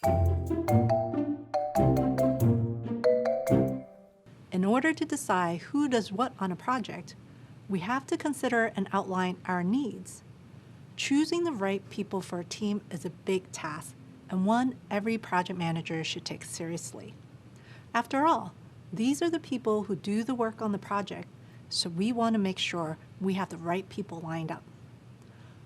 In order to decide who does what on a project, we have to consider and outline our needs. Choosing the right people for a team is a big task and one every project manager should take seriously. After all, these are the people who do the work on the project, so we want to make sure we have the right people lined up.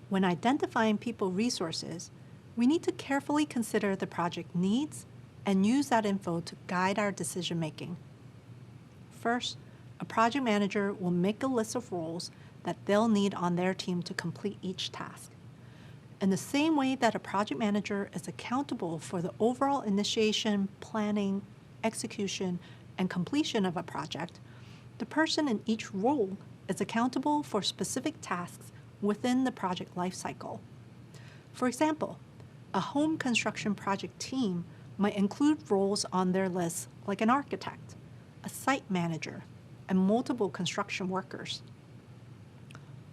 When identifying people resources, we need to carefully consider the project needs and use that info to guide our decision making. First, a project manager will make a list of roles that they'll need on their team to complete each task. In the same way that a project manager is accountable for the overall initiation, planning, execution, and completion of a project, the person in each role is accountable for specific tasks within the project lifecycle. For example, a home construction project team might include roles on their list like an architect, a site manager, and multiple construction workers.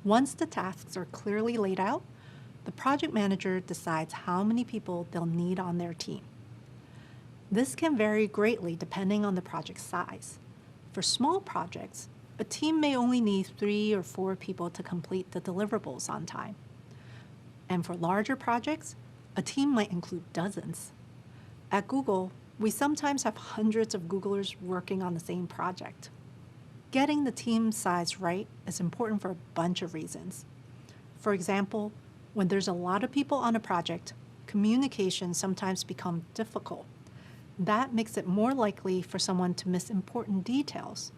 Once the tasks are clearly laid out, the project manager decides how many people they'll need on their team. This can vary greatly depending on the project size. For small projects, a team may only need 3 or 4 people to complete the deliverables on time. And for larger projects, a team might include dozens. At Google, we sometimes have hundreds of Googlers working on the same project. Getting the team size right is important for a bunch of reasons. For example, when there's a lot of people on a project, communication sometimes becomes difficult. That makes it more likely for someone to miss important details.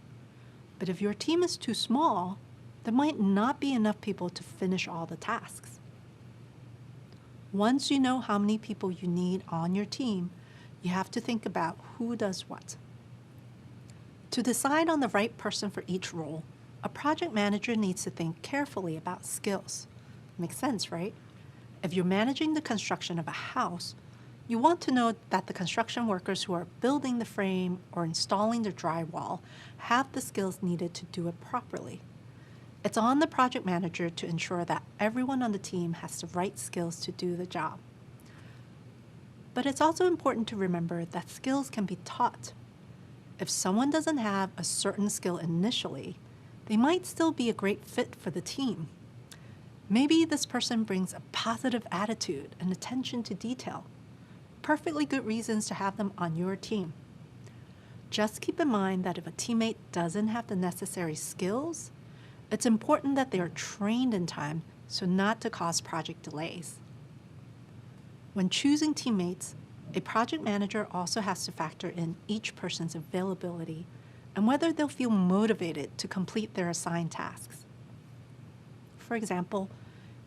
But if your team is too small, there might not be enough people to finish all the tasks. Once you know how many people you need on your team, you have to think about who does what. To decide on the right person for each role, a project manager needs to think carefully about skills. Makes sense, right? If you're managing the construction of a house, you want to know that the construction workers who are building the frame or installing the drywall have the skills needed to do it properly. It's on the project manager to ensure that everyone on the team has the right skills to do the job. But it's also important to remember that skills can be taught. If someone doesn't have a certain skill initially, they might still be a great fit for the team. Maybe this person brings a positive attitude and attention to detail. Perfectly good reasons to have them on your team. Just keep in mind that if a teammate doesn't have the necessary skills, it's important that they are trained in time so not to cause project delays. When choosing teammates, a project manager also has to factor in each person's availability and whether they'll feel motivated to complete their assigned tasks. For example,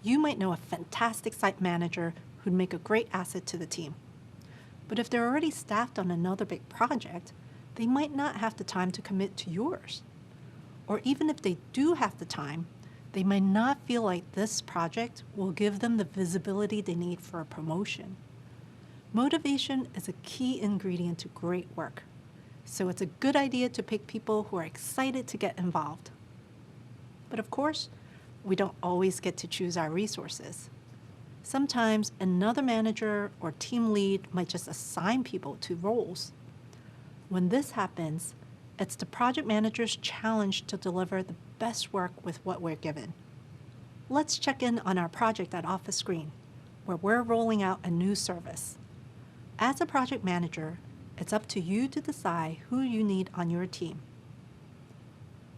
you might know a fantastic site manager who'd make a great asset to the team. But if they're already staffed on another big project, they might not have the time to commit to yours. Or even if they do have the time, they might not feel like this project will give them the visibility they need for a promotion. Motivation is a key ingredient to great work, so it's a good idea to pick people who are excited to get involved. But of course, we don't always get to choose our resources. Sometimes another manager or team lead might just assign people to roles. When this happens, it's the project manager's challenge to deliver the best work with what we're given. Let's check in on our project at Office Screen, where we're rolling out a new service. As a project manager, it's up to you to decide who you need on your team.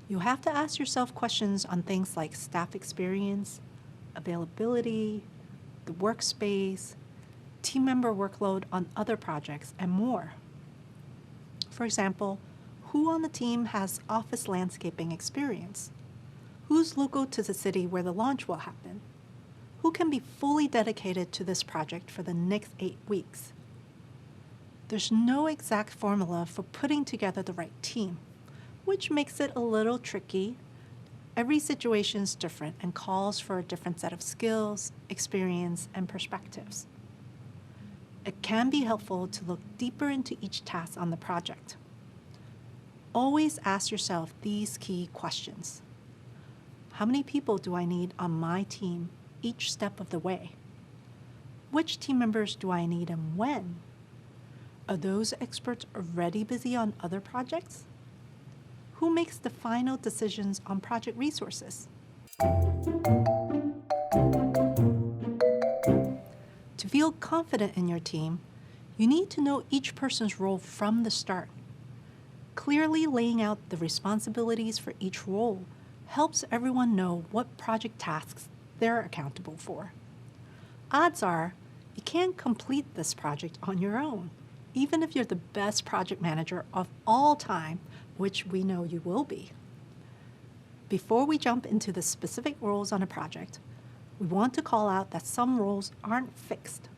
You'll have to ask yourself questions on things like staff experience, availability, the workspace, team member workload on other projects, and more. For example, who on the team has office landscaping experience? Who's local to the city where the launch will happen? Who can be fully dedicated to this project for the next 8 weeks? There's no exact formula for putting together the right team, which makes it a little tricky. Every situation is different and calls for a different set of skills, experience, and perspectives. It can be helpful to look deeper into each task on the project. Always ask yourself these key questions. How many people do I need on my team each step of the way? Which team members do I need and when? Are those experts already busy on other projects? Who makes the final decisions on project resources? To feel confident in your team, you need to know each person's role from the start. Clearly laying out the responsibilities for each role helps everyone know what project tasks they're accountable for. Odds are you can't complete this project on your own, even if you're the best project manager of all time, which we know you will be. Before we jump into the specific roles on a project, we want to call out that some roles aren't fixed.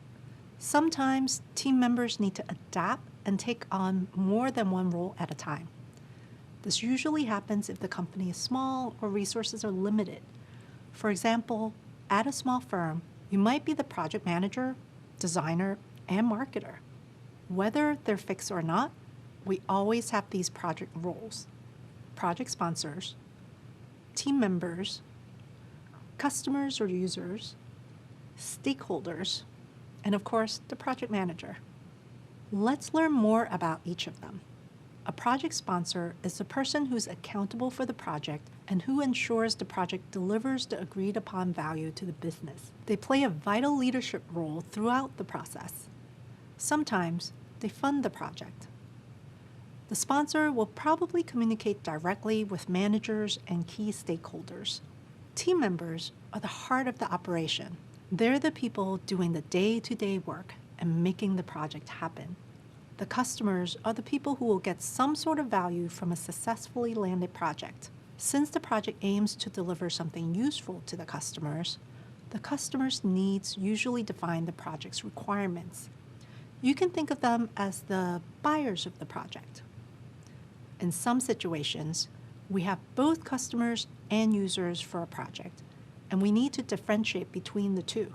Sometimes team members need to adapt and take on more than one role at a time. This usually happens if the company is small or resources are limited. For example, at a small firm, you might be the project manager, designer, and marketer. Whether they're fixed or not, we always have these project roles: project sponsors, team members, customers or users, stakeholders, and of course, the project manager. Let's learn more about each of them. A project sponsor is the person who's accountable for the project and who ensures the project delivers the agreed upon value to the business. They play a vital leadership role throughout the process. Sometimes they fund the project. The sponsor will probably communicate directly with managers and key stakeholders. Team members are the heart of the operation. They're the people doing the day-to-day work and making the project happen. The customers are the people who will get some sort of value from a successfully landed project. Since the project aims to deliver something useful to the customers' needs usually define the project's requirements. You can think of them as the buyers of the project. In some situations, we have both customers and users for a project, and we need to differentiate between the two.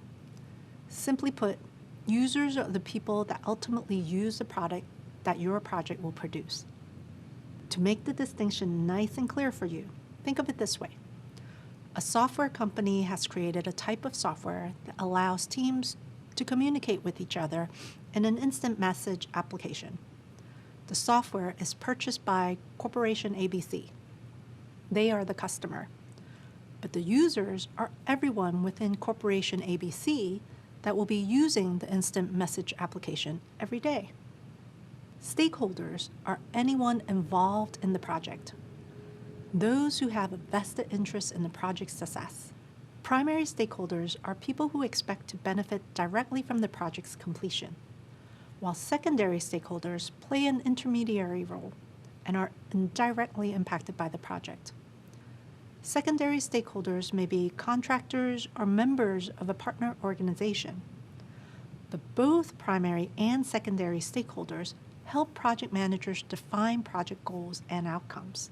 Simply put, users are the people that ultimately use the product that your project will produce. To make the distinction nice and clear for you, think of it this way. A software company has created a type of software that allows teams to communicate with each other in an instant message application. The software is purchased by Corporation ABC. They are the customer. But the users are everyone within Corporation ABC that will be using the instant message application every day. Stakeholders are anyone involved in the project, those who have a vested interest in the project's success. Primary stakeholders are people who expect to benefit directly from the project's completion, while secondary stakeholders play an intermediary role and are indirectly impacted by the project. Secondary stakeholders may be contractors or members of a partner organization. But both primary and secondary stakeholders help project managers define project goals and outcomes.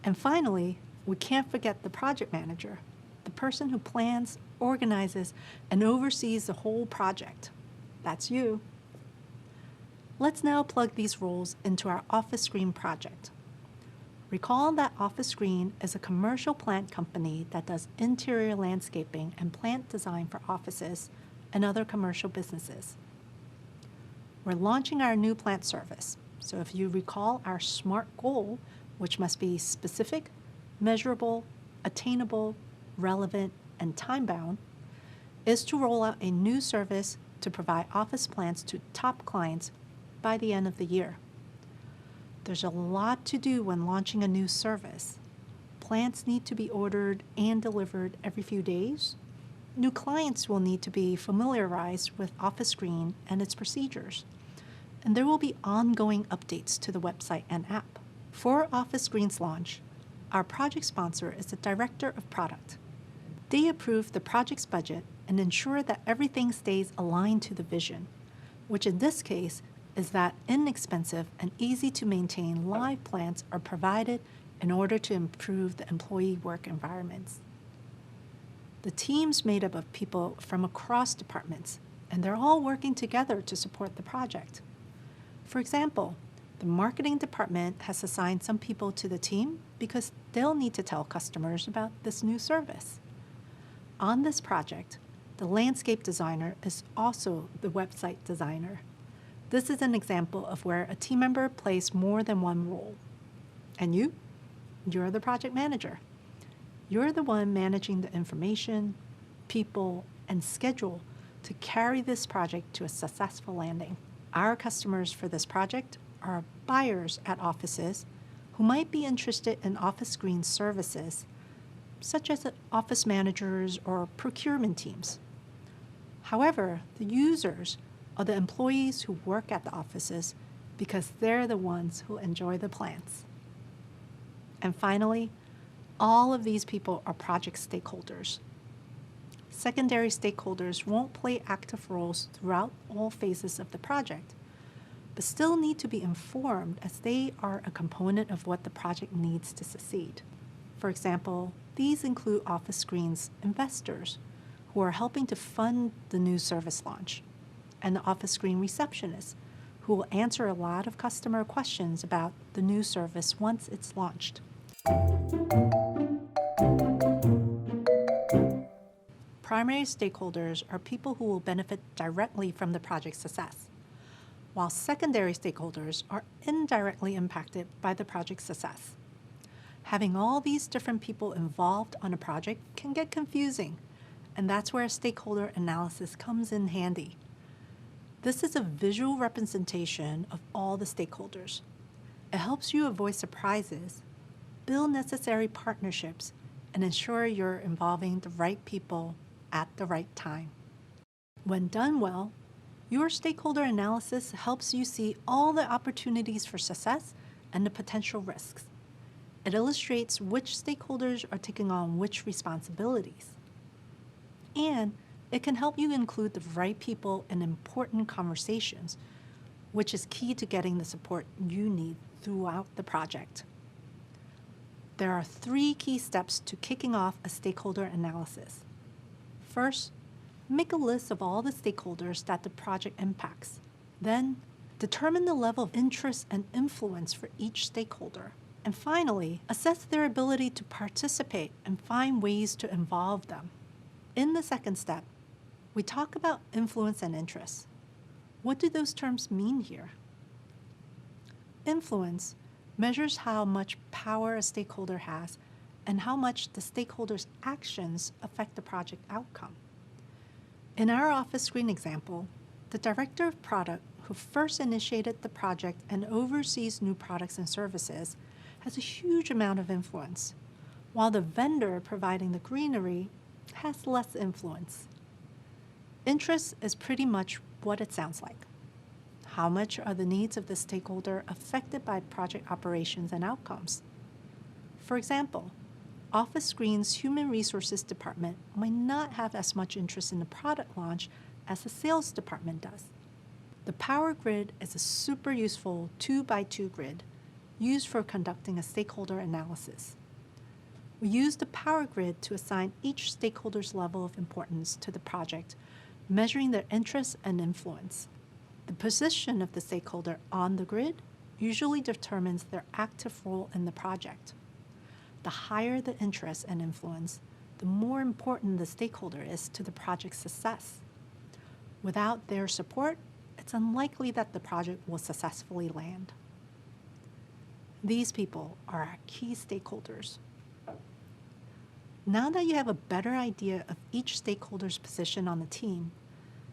And finally, we can't forget the project manager, the person who plans, organizes, and oversees the whole project. That's you. Let's now plug these roles into our Office Screen project. Recall that Office Screen is a commercial plant company that does interior landscaping and plant design for offices and other commercial businesses. We're launching our new plant service, so if you recall our SMART goal, which must be specific, measurable, attainable, relevant, and time-bound, is to roll out a new service to provide office plants to top clients by the end of the year. There's a lot to do when launching a new service. Plants need to be ordered and delivered every few days. New clients will need to be familiarized with Office Screen and its procedures. And there will be ongoing updates to the website and app. For Office Screen's launch, our project sponsor is the Director of Product. They approve the project's budget and ensure that everything stays aligned to the vision, which in this case is that inexpensive and easy to maintain live plants are provided in order to improve the employee work environments. The team's made up of people from across departments, and they're all working together to support the project. For example, the marketing department has assigned some people to the team because they'll need to tell customers about this new service. On this project, the landscape designer is also the website designer. This is an example of where a team member plays more than one role. And you're the project manager. You're the one managing the information, people, and schedule to carry this project to a successful landing. Our customers for this project are buyers at offices who might be interested in office screen services, such as office managers or procurement teams. However, the users are the employees who work at the offices because they're the ones who enjoy the plants. And finally, all of these people are project stakeholders. Secondary stakeholders won't play active roles throughout all phases of the project, but still need to be informed as they are a component of what the project needs to succeed. For example, these include office screens investors who are helping to fund the new service launch, and the office screen receptionists who will answer a lot of customer questions about the new service once it's launched. Primary stakeholders are people who will benefit directly from the project's success, while secondary stakeholders are indirectly impacted by the project's success. Having all these different people involved on a project can get confusing, and that's where stakeholder analysis comes in handy. This is a visual representation of all the stakeholders. It helps you avoid surprises, build necessary partnerships, and ensure you're involving the right people at the right time. When done well, your stakeholder analysis helps you see all the opportunities for success and the potential risks. It illustrates which stakeholders are taking on which responsibilities. And it can help you include the right people in important conversations, which is key to getting the support you need throughout the project. There are 3 key steps to kicking off a stakeholder analysis. First, make a list of all the stakeholders that the project impacts. Then, determine the level of interest and influence for each stakeholder. And finally, assess their ability to participate and find ways to involve them. In the second step, we talk about influence and interest. What do those terms mean here? Influence measures how much power a stakeholder has and how much the stakeholder's actions affect the project outcome. In our office screen example, the director of product who first initiated the project and oversees new products and services has a huge amount of influence, while the vendor providing the greenery has less influence. Interest is pretty much what it sounds like. How much are the needs of the stakeholder affected by project operations and outcomes? For example, Office Screen's Human Resources Department might not have as much interest in the product launch as the sales department does. The Power Grid is a super useful 2x2 grid used for conducting a stakeholder analysis. We use the Power Grid to assign each stakeholder's level of importance to the project, measuring their interest and influence. The position of the stakeholder on the grid usually determines their active role in the project. The higher the interest and influence, the more important the stakeholder is to the project's success. Without their support, it's unlikely that the project will successfully land. These people are our key stakeholders. Now that you have a better idea of each stakeholder's position on the team,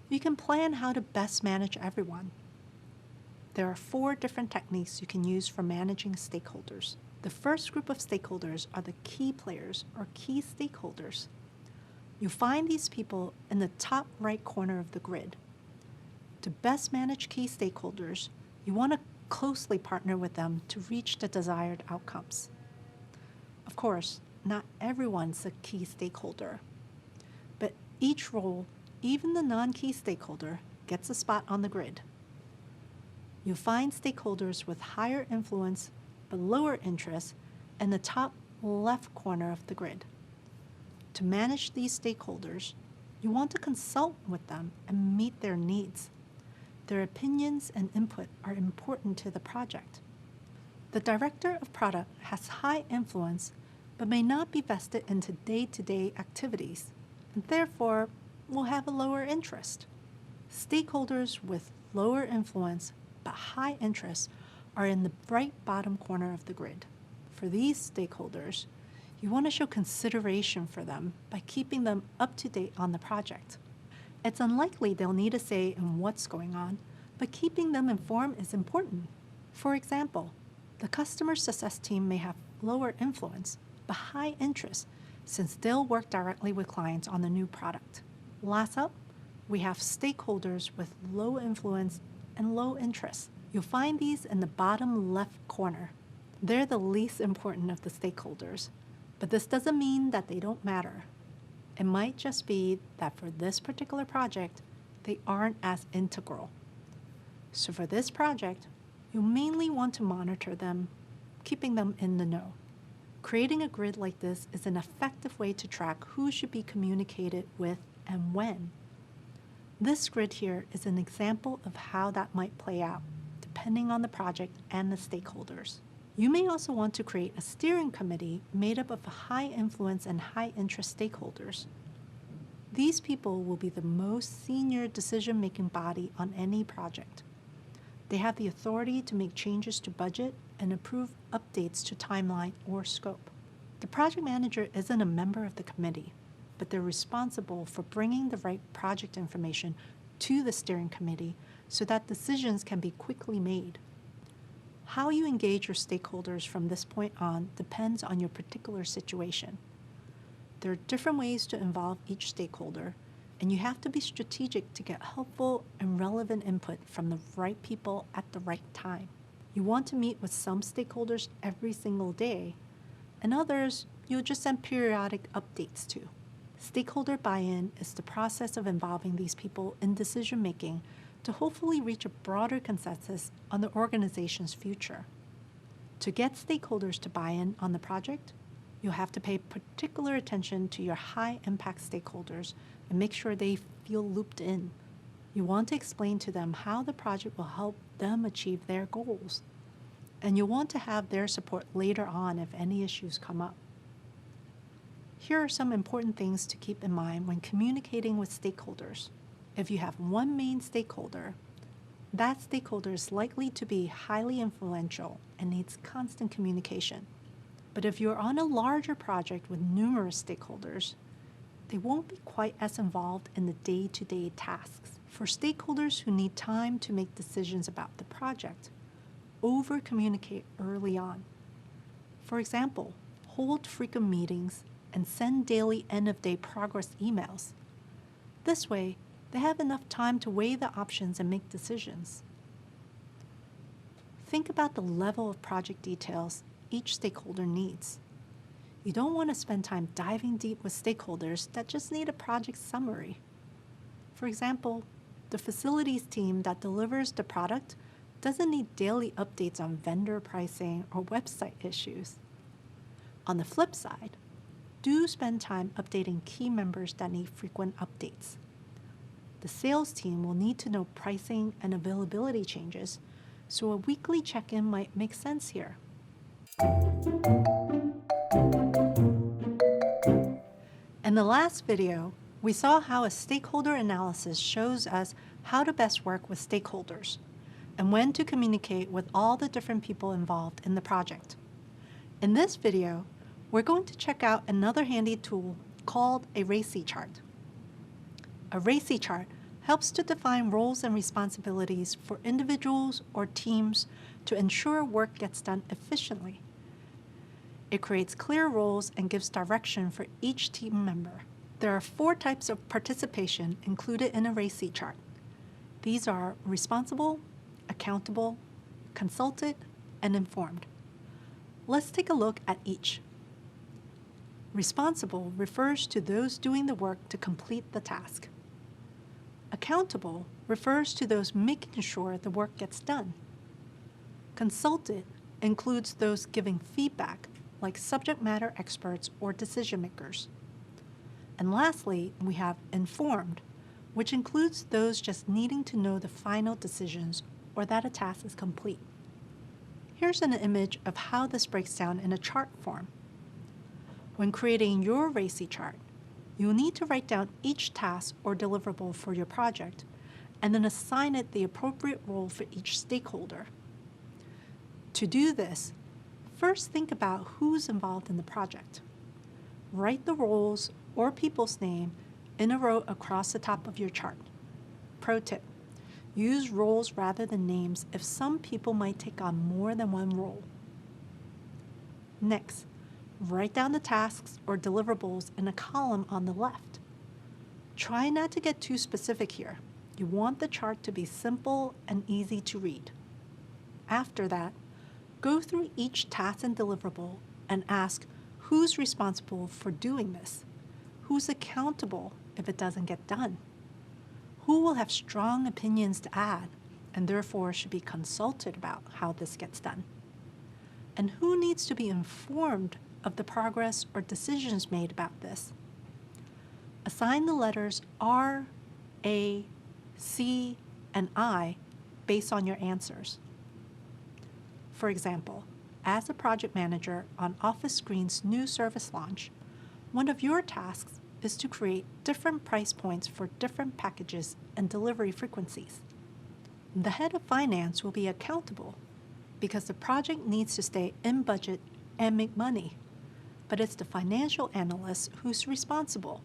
you can plan how to best manage everyone. There are 4 different techniques you can use for managing stakeholders. The first group of stakeholders are the key players or key stakeholders. You find these people in the top right corner of the grid. To best manage key stakeholders, you want to closely partner with them to reach the desired outcomes. Of course, not everyone's a key stakeholder, but each role, even the non-key stakeholder, gets a spot on the grid. You find stakeholders with higher influence but lower interest in the top left corner of the grid. To manage these stakeholders, you want to consult with them and meet their needs. Their opinions and input are important to the project. The director of product has high influence but may not be vested into day-to-day activities, and therefore will have a lower interest. Stakeholders with lower influence but high interest are in the right bottom corner of the grid. For these stakeholders, you want to show consideration for them by keeping them up to date on the project. It's unlikely they'll need a say in what's going on, but keeping them informed is important. For example, the customer success team may have lower influence but high interest since they'll work directly with clients on the new product. Last up, we have stakeholders with low influence and low interest. You'll find these in the bottom left corner. They're the least important of the stakeholders, but this doesn't mean that they don't matter. It might just be that for this particular project, they aren't as integral. So for this project, you'll mainly want to monitor them, keeping them in the know. Creating a grid like this is an effective way to track who should be communicated with and when. This grid here is an example of how that might play out, depending on the project and the stakeholders. You may also want to create a steering committee made up of high influence and high interest stakeholders. These people will be the most senior decision-making body on any project. They have the authority to make changes to budget and approve updates to timeline or scope. The project manager isn't a member of the committee, but they're responsible for bringing the right project information to the steering committee so that decisions can be quickly made. How you engage your stakeholders from this point on depends on your particular situation. There are different ways to involve each stakeholder, and you have to be strategic to get helpful and relevant input from the right people at the right time. You want to meet with some stakeholders every single day, and others you'll just send periodic updates to. Stakeholder buy-in is the process of involving these people in decision-making to hopefully reach a broader consensus on the organization's future. To get stakeholders to buy in on the project, you'll have to pay particular attention to your high-impact stakeholders and make sure they feel looped in. You want to explain to them how the project will help them achieve their goals, and you'll want to have their support later on if any issues come up. Here are some important things to keep in mind when communicating with stakeholders. If you have one main stakeholder, that stakeholder is likely to be highly influential and needs constant communication. But if you're on a larger project with numerous stakeholders, they won't be quite as involved in the day-to-day tasks. For stakeholders who need time to make decisions about the project, over-communicate early on. For example, hold frequent meetings and send daily end-of-day progress emails. This way, they have enough time to weigh the options and make decisions. Think about the level of project details each stakeholder needs. You don't want to spend time diving deep with stakeholders that just need a project summary. For example, the facilities team that delivers the product doesn't need daily updates on vendor pricing or website issues. On the flip side, do spend time updating key members that need frequent updates. The sales team will need to know pricing and availability changes, so a weekly check-in might make sense here. In the last video, we saw how a stakeholder analysis shows us how to best work with stakeholders and when to communicate with all the different people involved in the project. In this video, we're going to check out another handy tool called a RACI chart. A RACI chart helps to define roles and responsibilities for individuals or teams to ensure work gets done efficiently. It creates clear roles and gives direction for each team member. There are 4 types of participation included in a RACI chart. These are responsible, accountable, consulted, and informed. Let's take a look at each. Responsible refers to those doing the work to complete the task. Accountable refers to those making sure the work gets done. Consulted includes those giving feedback, like subject matter experts or decision makers. And lastly, we have informed, which includes those just needing to know the final decisions or that a task is complete. Here's an image of how this breaks down in a chart form. When creating your RACI chart, you'll need to write down each task or deliverable for your project and then assign it the appropriate role for each stakeholder. To do this, first think about who's involved in the project. Write the roles or people's name in a row across the top of your chart. Pro tip: use roles rather than names if some people might take on more than one role. Next, write down the tasks or deliverables in a column on the left. Try not to get too specific here. You want the chart to be simple and easy to read. After that, go through each task and deliverable and ask who's responsible for doing this, who's accountable if it doesn't get done, who will have strong opinions to add and therefore should be consulted about how this gets done, and who needs to be informed of the progress or decisions made about this. Assign the letters R, A, C, and I based on your answers. For example, as a project manager on Office Screen's new service launch, one of your tasks is to create different price points for different packages and delivery frequencies. The head of finance will be accountable because the project needs to stay in budget and make money, but it's the financial analyst who's responsible,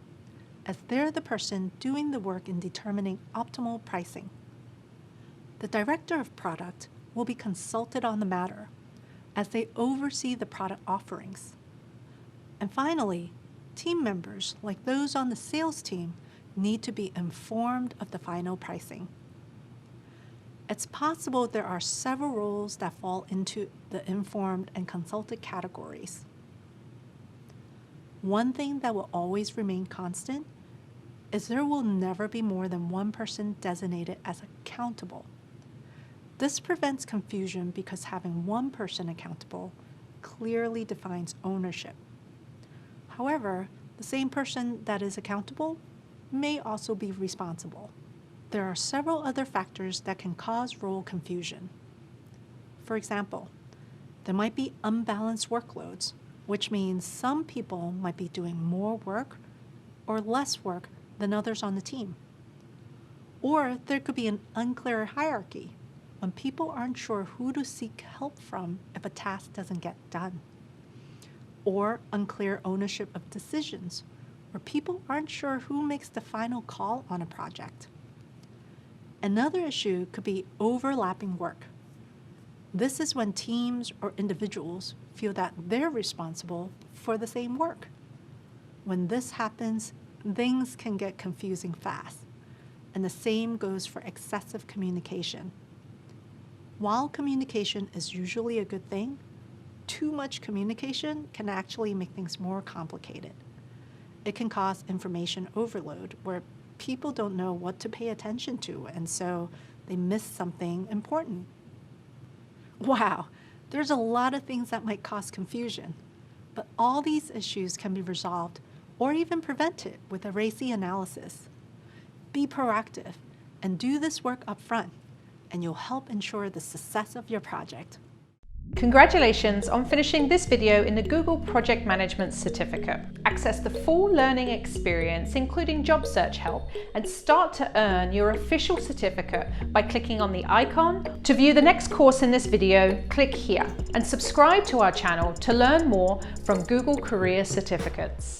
as they're the person doing the work in determining optimal pricing. The director of product will be consulted on the matter, as they oversee the product offerings. And finally, team members, like those on the sales team, need to be informed of the final pricing. It's possible there are several roles that fall into the informed and consulted categories. One thing that will always remain constant is there will never be more than one person designated as accountable. This prevents confusion because having one person accountable clearly defines ownership. However, the same person that is accountable may also be responsible. There are several other factors that can cause role confusion. For example, there might be unbalanced workloads, which means some people might be doing more work or less work than others on the team. Or there could be an unclear hierarchy, when people aren't sure who to seek help from if a task doesn't get done. Or unclear ownership of decisions, where people aren't sure who makes the final call on a project. Another issue could be overlapping work. This is when teams or individuals feel that they're responsible for the same work. When this happens, things can get confusing fast, and the same goes for excessive communication. While communication is usually a good thing, too much communication can actually make things more complicated. It can cause information overload where people don't know what to pay attention to, and so they miss something important. Wow, there's a lot of things that might cause confusion, but all these issues can be resolved or even prevented with a RACI analysis. Be proactive and do this work up front, and you'll help ensure the success of your project. Congratulations on finishing this video in the Google Project Management Certificate. Access the full learning experience, including job search help, and start to earn your official certificate by clicking on the icon. To view the next course in this video, click here, and subscribe to our channel to learn more from Google Career Certificates.